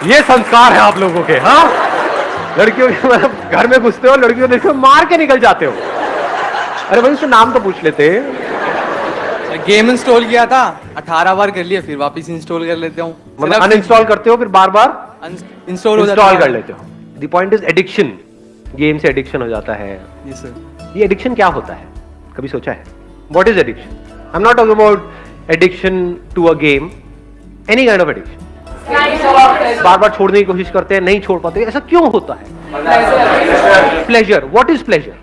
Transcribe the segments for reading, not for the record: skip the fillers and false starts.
ये संस्कार है आप लोगों के। हाँ, लड़कियों के मतलब घर में घुसते हो, लड़कियों देखो मार के निकल जाते हो। अरे भाई उसका नाम तो पूछ लेते। गेम इंस्टॉल किया था 18 बार कर लिया, फिर वापस इंस्टॉल कर लेता हूँ। मतलब अनइंस्टॉल करते हो फिर बार बार इंस्टॉल हो जाता है, कर लेते हो। The point is addiction. Game से एडिक्शन हो जाता है। जी सर। ये एडिक्शन क्या होता है, कभी सोचा है? What is addiction? I am not talking about addiction to a game, any kind of addiction. बार बार छोड़ने की कोशिश करते हैं, नहीं छोड़ पाते, ऐसा क्यों होता है? Pleasure. What is pleasure?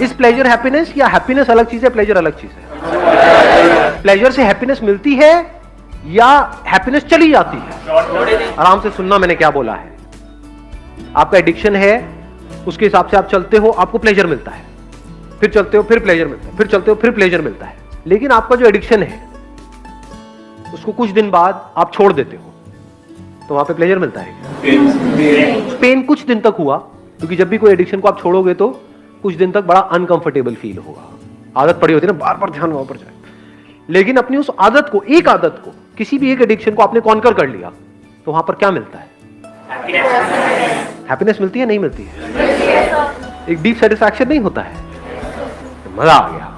Is pleasure happiness या हैप्पीनेस अलग चीज है, प्लेजर अलग चीज है? प्लेजर से हैप्पीनेस मिलती है या हैप्पीनेस चली जाती है? आराम से सुनना मैंने क्या बोला है। आपका एडिक्शन है, उसके हिसाब से आप चलते हो, आपको प्लेजर मिलता है, फिर चलते हो फिर प्लेजर मिलता है, फिर चलते हो फिर प्लेजर मिलता है। लेकिन आपका जो एडिक्शन है उसको कुछ दिन बाद आप छोड़ देते हो, तो वहां पे प्लेजर मिलता है। पेन कुछ दिन तक हुआ, क्योंकि जब भी कोई एडिक्शन को आप छोड़ोगे तो कुछ दिन तक बड़ा अनकंफर्टेबल फील होगा। आदत पड़ी होती है ना, बार बार ध्यान वहां पर जाए। लेकिन अपनी उस आदत को, एक आदत को, किसी भी एक एडिक्शन को आपने कॉन्कर कर लिया, तो वहां पर क्या मिलता है? हैप्पीनेस मिलती है, नहीं मिलती है? एक डीप सेटिस्फैक्शन नहीं होता है, मजा आ गया।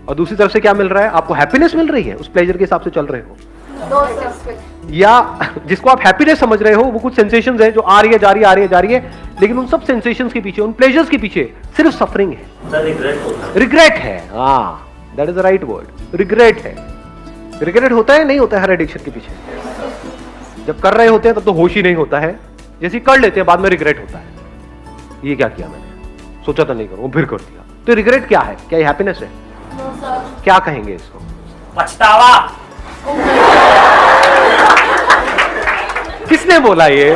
और दूसरी तरफ से क्या मिल रहा है? आपको हैप्पीनेस मिल रही है, उस प्लेजर के हिसाब से चल रहे हो। या जिसको आप हैप्पीनेस समझ रहे हो वो कुछ सेंसेशंस है जो आ रही है जा रही है, आ रही है जा रही है, लेकिन उन सब सेंसेशंस के पीछे, उन प्लेजर्स के पीछे सिर्फ सफरिंग है, रिग्रेट है। हाँ, that is the right word, regret है। रिग्रेट होता है, नहीं होता है हर एडिक्शन के पीछे? जब कर रहे होते हैं तब तो होश ही नहीं होता है, जैसे कर लेते हैं बाद में रिग्रेट होता है, ये क्या किया मैंने, सोचा तो नहीं करूं, फिर कर दिया। तो रिग्रेट क्या है? क्या ये हैप्पीनेस है? क्या कहेंगे इसको? पछतावा। किसने बोला ये?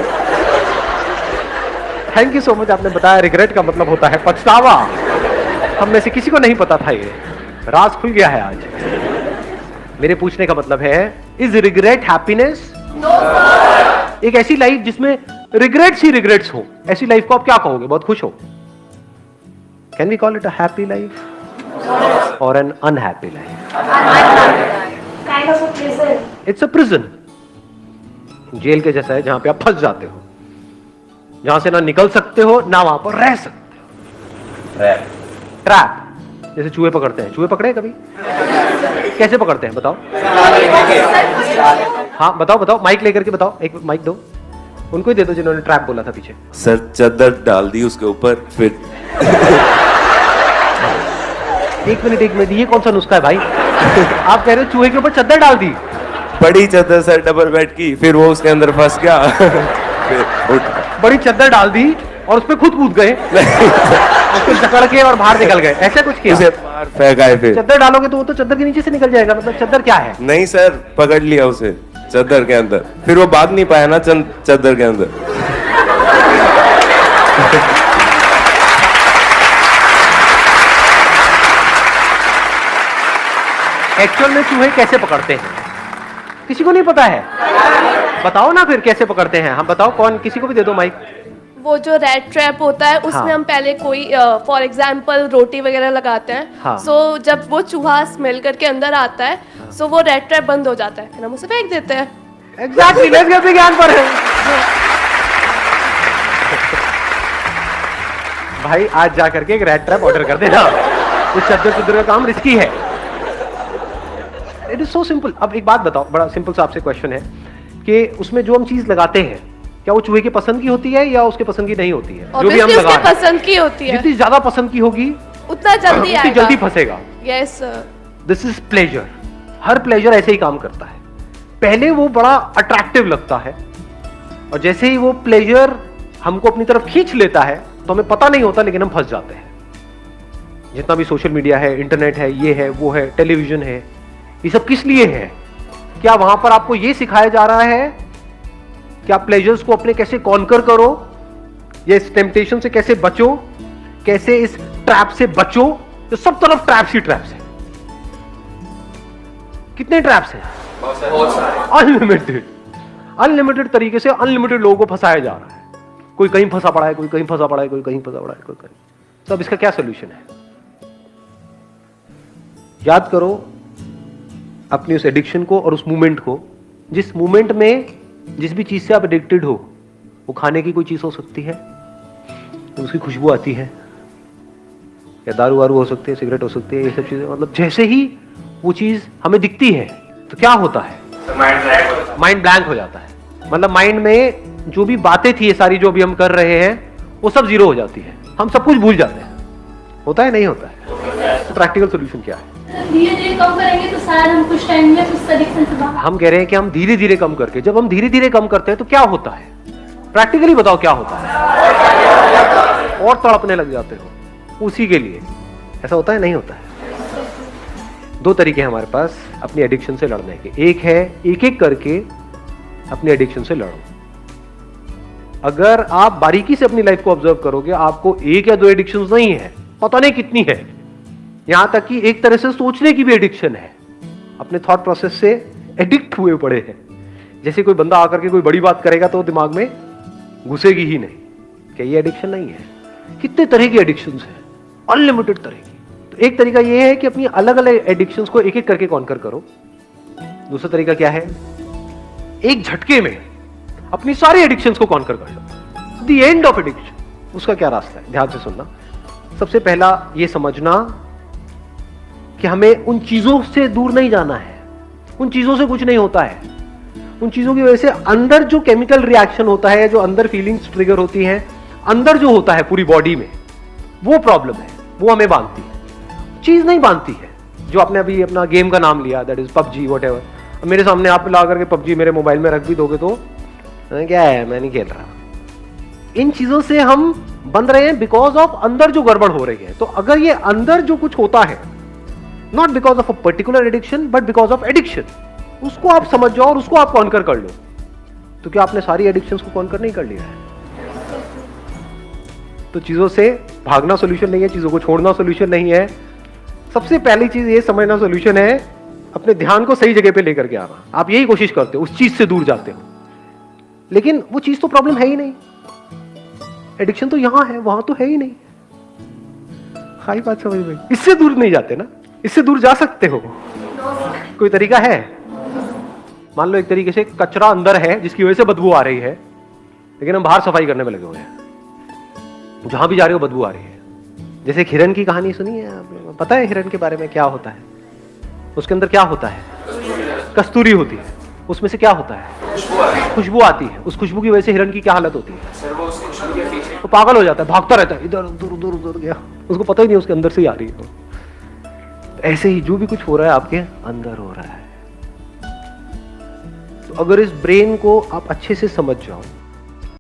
थैंक यू सो मच, आपने बताया रिग्रेट का मतलब होता है पछतावा। हम में से किसी को नहीं पता था, ये राज खुल गया है आज। मेरे पूछने का मतलब है, इज रिग्रेट हैप्पीनेस? एक ऐसी लाइफ जिसमें रिग्रेट्स ही रिग्रेट्स हो, ऐसी लाइफ को आप क्या कहोगे? बहुत खुश हो? Can we call it a happy life और an unhappy life? It's a prison. Jail के जैसा है, जहां पे आप फंस जाते हो, जहां से ना निकल सकते हो ना वहां पर रह सकते हो। ट्रैप। जैसे चूहे पकड़ते हैं, चूहे पकड़े कभी? कैसे पकड़ते हैं बताओ? हाँ बताओ बताओ, माइक लेकर के बताओ, एक माइक दो उनको ही दे दो जिन्होंने ट्रैप बोला था पीछे। सर चादर डाल दी उसके ऊपर, फिर एक मिनट, ये कौन सा नुस्खा है भाई? आप कह रहे हो चूहे के ऊपर चादर डाल दी? बड़ी चादर सर, डबल बेड की, फिर वो उसके अंदर फंस गया। फिर उठ। बड़ी चादर डाल दी और उस पर खुद कूद गए, उसको जकड़ के और बाहर निकल गए, ऐसा कुछ किया? उसे बाहर फेंका। फिर चादर डालोगे तो वो तो चादर के नीचे से निकल जाएगा, मतलब चादर क्या है? नहीं सर, पकड़ लिया उसे चादर के अंदर, फिर वो भाग नहीं पाया ना चादर के अंदर। एक्चुअल में चूहे कैसे पकड़ते हैं किसी को नहीं पता है? बताओ ना फिर कैसे पकड़ते हैं। हम बताओ, कौन, किसी को भी दे दो माइक। वो जो रेड ट्रैप होता है उसमें हाँ। हम पहले कोई फॉर एग्जांपल रोटी वगैरह लगाते हैं। हाँ। सो जब वो चूहा स्मेल करके अंदर आता है, सो वो रेड ट्रैप बंद हो जाता है, फिर हम उसे फेंक देते हैं। एग्जैक्टली, लेट्स गेट विज्ञान पर है। भाई आज जा करके एक रेड ट्रैप ऑर्डर कर देना, इस चादर का काम रिस्की है। It is so simple. अब एक बात बताओ, बड़ा सिंपल सा आपसे क्वेश्चन है कि उसमें जो हम चीज लगाते हैं क्या वो चूहे की पसंद की होती है या उसके पसंद की नहीं होती है? जो भी हम उसके लगा पसंद की होती है, जितनी ज्यादा पसंद की होगी उतना जल्दी उतनी जल्दी फंसेगा। Yes, this is pleasure. हर प्लेजर ऐसे ही काम करता है। पहले वो बड़ा अट्रैक्टिव लगता है और जैसे ही वो प्लेजर हमको अपनी तरफ खींच लेता है तो हमें पता नहीं होता, लेकिन हम फंस जाते हैं। जितना भी सोशल मीडिया है, इंटरनेट है, ये है, वो है, टेलीविजन है, ये सब किस लिए है? क्या वहां पर आपको ये सिखाया जा रहा है कि आप प्लेजर्स को अपने कैसे कॉन्कर करो, या इस टेम्पटेशन से कैसे बचो, कैसे इस ट्रैप से बचो? तो सब तरफ ट्रैप्स ही ट्रैप्स है। कितने ट्रैप्स हैं? अनलिमिटेड। अनलिमिटेड तरीके से अनलिमिटेड लोगों को फंसाया जा रहा है। कोई कहीं फंसा पड़ा है, कोई कहीं फंसा पड़ा है, कोई कहीं फंसा पड़ा है, कोई कहीं। तो अब इसका क्या सोल्यूशन है? याद करो अपनी उस एडिक्शन को और उस मूवमेंट को, जिस मूवमेंट में जिस भी चीज से आप एडिक्टेड हो, वो खाने की कोई चीज हो सकती है, तो उसकी खुशबू आती है, या दारू वारू हो सकती है, सिगरेट हो सकती है, ये सब चीजें। मतलब जैसे ही वो चीज हमें दिखती है तो क्या होता है, माइंड ब्लैंक हो जाता है। मतलब माइंड में जो भी बातें थी, ये सारी जो भी हम कर रहे हैं, वो सब जीरो हो जाती है, हम सब कुछ भूल जाते हैं। होता है नहीं होता है? तो प्रैक्टिकल सोल्यूशन क्या है? धीरे धीरे कम करेंगे तो शायद हम कुछ टाइम में उस एडिक्शन से बाहर। हम कह रहे हैं कि हम धीरे धीरे कम करके, जब हम धीरे धीरे कम करते हैं तो क्या होता है? प्रैक्टिकली बताओ क्या होता है? और तड़पने लग जाते हो उसी के लिए। ऐसा होता है नहीं होता है? दो तरीके हैं हमारे पास अपनी एडिक्शन से लड़ने के। एक है एक एक करके अपनी एडिक्शन से लड़ो। अगर आप बारीकी से अपनी लाइफ को ऑब्जर्व करोगे, आपको एक या दो एडिक्शंस नहीं है, पता नहीं कितनी है। यहां तक कि एक तरह से सोचने की भी एडिक्शन है, अपने थॉट प्रोसेस से एडिक्ट हुए पड़े हैं। जैसे कोई बंदा आकर के कोई बड़ी बात करेगा तो दिमाग में घुसेगी ही नहीं। क्या ये एडिक्शन नहीं है? कितने तरह की एडिक्शंस हैं, अनलिमिटेड तरह की। तो एक तरीका ये है कि अपनी अलग अलग एडिक्शंस को एक एक करके कॉन्कर करो। दूसरा तरीका क्या है? एक झटके में अपनी सारी एडिक्शंस को कॉन्कर कर लो। द एंड ऑफ एडिक्शन, उसका क्या रास्ता है? ध्यान से सुनना। सबसे पहला ये समझना कि हमें उन चीजों से दूर नहीं जाना है। उन चीजों से कुछ नहीं होता है। उन चीजों की वजह से अंदर जो केमिकल रिएक्शन होता है, जो अंदर फीलिंग्स ट्रिगर होती हैं, अंदर जो होता है पूरी बॉडी में, वो प्रॉब्लम है, वो हमें बांधती है। चीज नहीं बांधती है। जो आपने अभी अपना गेम का नाम लिया, दैट इज पबजी, व्हाटएवर, मेरे सामने आप ला करके पबजी मेरे मोबाइल में रख भी दोगे तो क्या है, मैं नहीं खेल रहा। इन चीजों से हम बंध रहे हैं बिकॉज ऑफ अंदर जो गड़बड़ हो रही है। तो अगर ये अंदर जो कुछ होता है, not because of a particular addiction but because of addiction, उसको आप समझ जाओ और उसको आप कॉन्कर कर लो, तो क्या आपने सारी एडिक्शंस को कॉन्कर नहीं कर लिया है? तो चीजों से भागना सॉल्यूशन नहीं है, चीजों को छोड़ना सॉल्यूशन नहीं है। सबसे पहली चीज ये समझना सॉल्यूशन है, अपने ध्यान को सही जगह पे लेकर के आना। आप यही कोशिश करते हो, उस चीज से दूर जाते हो, लेकिन वो चीज तो प्रॉब्लम है ही नहीं। एडिक्शन तो यहां है, वहां तो है ही नहीं। खाई बात समझ में? इससे दूर नहीं जाते ना, इससे दूर जा सकते हो। कोई तरीका है? मान लो एक तरीके से कचरा अंदर है जिसकी वजह से बदबू आ रही है, लेकिन हम बाहर सफाई करने में लगे हुए हैं। जहां भी जा रहे हो बदबू आ रही है। जैसे हिरन की कहानी सुनी है आपने? पता है हिरन के बारे में क्या होता है? उसके अंदर क्या होता है? कस्तूरी होती है। उसमें से क्या होता है? खुशबू आती है। उस खुशबू की वजह से हिरन की क्या हालत होती है? तो पागल हो जाता है, भागता रहता है, इधर उधर उधर उधर गया, उसको पता ही नहीं उसके अंदर से ही आ रही है। ऐसे ही जो भी कुछ हो रहा है आपके अंदर हो रहा है। तो अगर इस ब्रेन को आप अच्छे से समझ जाओ,